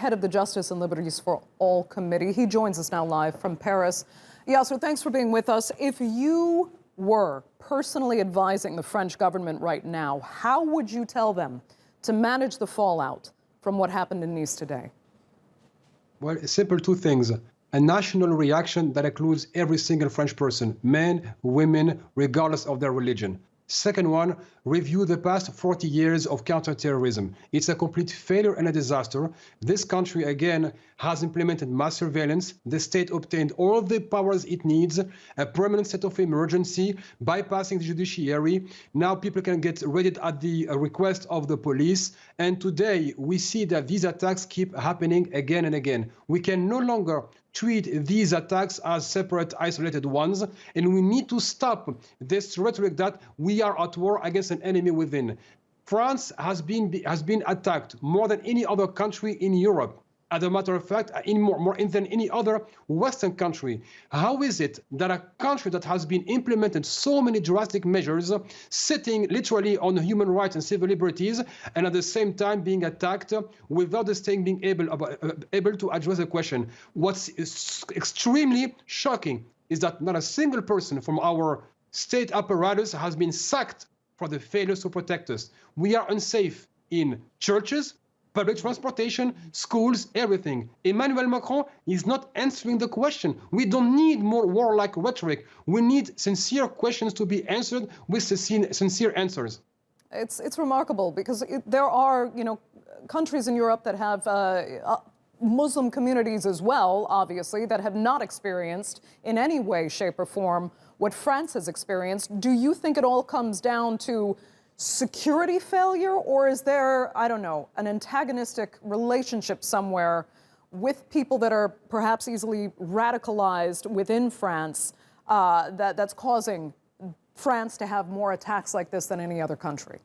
head of the Justice and Liberties for All Committee. He joins us now live from Paris. Yasser, thanks for being with us. If you were personally advising the French government right now, how would you tell them to manage the fallout from what happened in Nice today? Well, simple two things. A national reaction that includes every single French person, men, women, regardless of their religion. Second one, review the past 40 years of counterterrorism. It's a complete failure and a disaster. This country, again, has implemented mass surveillance. The state obtained all the powers it needs, a permanent state of emergency, bypassing the judiciary. Now people can get raided at the request of the police. And today we see that these attacks keep happening again and again. We can no longer treat these attacks as separate, isolated ones, and we need to stop this rhetoric that we are at war against an enemy within. France has been attacked more than any other country in Europe. As a matter of fact, more than any other Western country. How is it that a country that has been implemented so many drastic measures, sitting literally on human rights and civil liberties, and at the same time being attacked without the state being able to address the question? What's extremely shocking is that not a single person from our state apparatus has been sacked for the failures to protect us. We are unsafe in churches, public transportation, schools, everything. Emmanuel Macron is not answering the question. We don't need more warlike rhetoric. We need sincere questions to be answered with sincere answers. It's remarkable because there are, countries in Europe that have Muslim communities as well, obviously, that have not experienced in any way, shape, or form what France has experienced. Do you think it all comes down to security failure, or is there, I don't know, an antagonistic relationship somewhere with people that are perhaps easily radicalized within France that's causing France to have more attacks like this than any other country?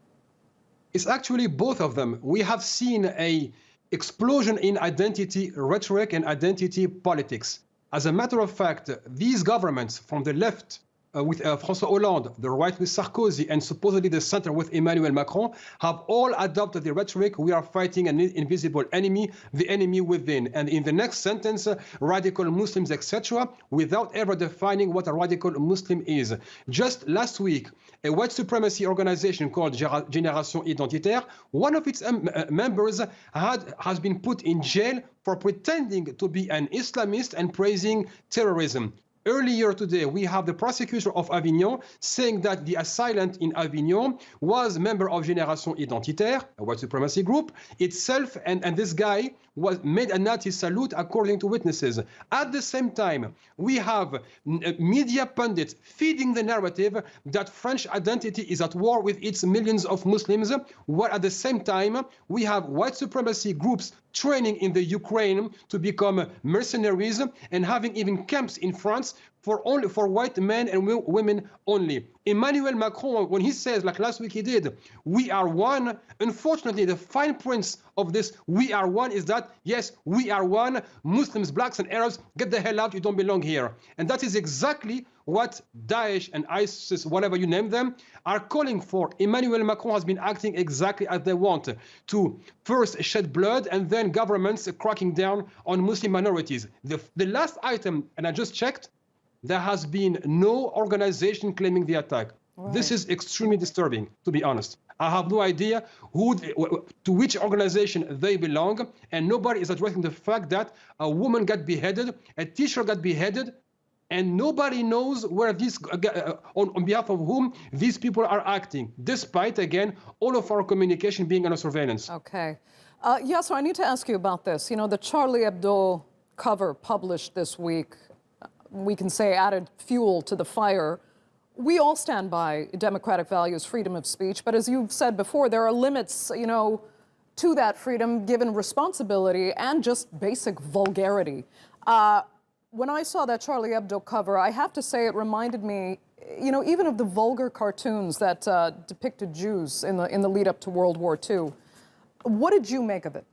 It's actually both of them. We have seen an explosion in identity rhetoric and identity politics. As a matter of fact, these governments from the left, with François Hollande, the right with Sarkozy, and supposedly the center with Emmanuel Macron, have all adopted the rhetoric, we are fighting an invisible enemy, the enemy within. And in the next sentence, radical Muslims, etc., without ever defining what a radical Muslim is. Just last week, a white supremacy organization called Génération Identitaire, one of its members has been put in jail for pretending to be an Islamist and praising terrorism. Earlier today, we have the prosecutor of Avignon saying that the assailant in Avignon was a member of Génération Identitaire, a white supremacy group, itself, and this guy made a Nazi salute according to witnesses. At the same time, we have media pundits feeding the narrative that French identity is at war with its millions of Muslims, while at the same time, we have white supremacy groups training in the Ukraine to become mercenaries and having even camps in France for white men and women only. Emmanuel Macron, when he says, like last week he did, we are one, unfortunately, the fine print of this we are one is that, yes, we are one, Muslims, blacks, and Arabs, get the hell out, you don't belong here. And that is exactly what Daesh and ISIS, whatever you name them, are calling for. Emmanuel Macron has been acting exactly as they want, to first shed blood and then governments cracking down on Muslim minorities. The last item, and I just checked, there has been no organization claiming the attack. Right. This is extremely disturbing, to be honest. I have no idea to which organization they belong, and nobody is addressing the fact that a woman got beheaded, a teacher got beheaded, and nobody knows where these, on behalf of whom these people are acting, despite, again, all of our communication being under surveillance. Okay. Yasser, I need to ask you about this. The Charlie Hebdo cover published this week, we can say added fuel to the fire. We all stand by democratic values, freedom of speech, but as you've said before, there are limits, to that freedom given responsibility and just basic vulgarity. When I saw that Charlie Hebdo cover, I have to say it reminded me, even of the vulgar cartoons that depicted Jews in the lead up to World War II. What did you make of it?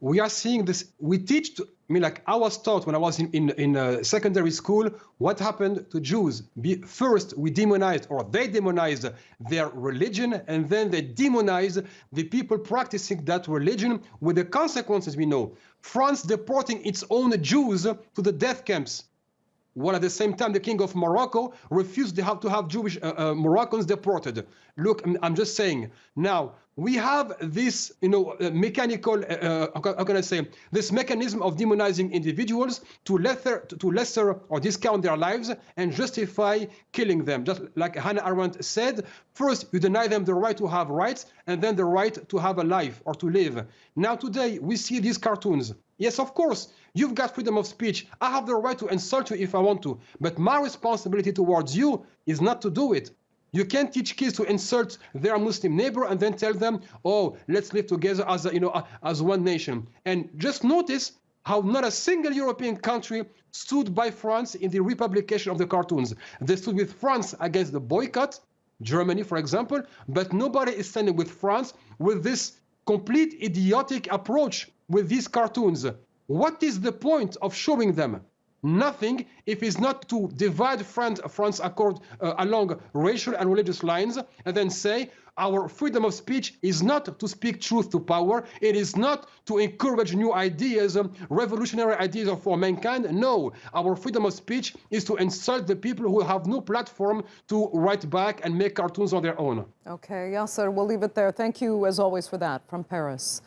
we are seeing this. We teach, like I was taught when I was in secondary school, what happened to Jews. First, we demonized, or they demonized their religion, and then they demonized the people practicing that religion with the consequences we know. France deporting its own Jews to the death camps, while at the same time the king of Morocco refused to have Jewish Moroccans deported. Look, I'm just saying. Now, we have this, mechanical, how can I say, this mechanism of demonizing individuals to lesser or discount their lives and justify killing them. Just like Hannah Arendt said, first you deny them the right to have rights and then the right to have a life or to live. Now today we see these cartoons. Yes, of course, you've got freedom of speech. I have the right to insult you if I want to, but my responsibility towards you is not to do it. You can't teach kids to insult their Muslim neighbor and then tell them, oh, let's live together as one nation. And just notice how not a single European country stood by France in the republication of the cartoons. They stood with France against the boycott, Germany, for example, but nobody is standing with France with this complete idiotic approach with these cartoons. What is the point of showing them? Nothing, if it's not to divide France along racial and religious lines, and then say our freedom of speech is not to speak truth to power. It is not to encourage new ideas, revolutionary ideas for mankind. No, our freedom of speech is to insult the people who have no platform to write back and make cartoons on their own. Okay, Yasser, we'll leave it there. Thank you, as always, for that from Paris.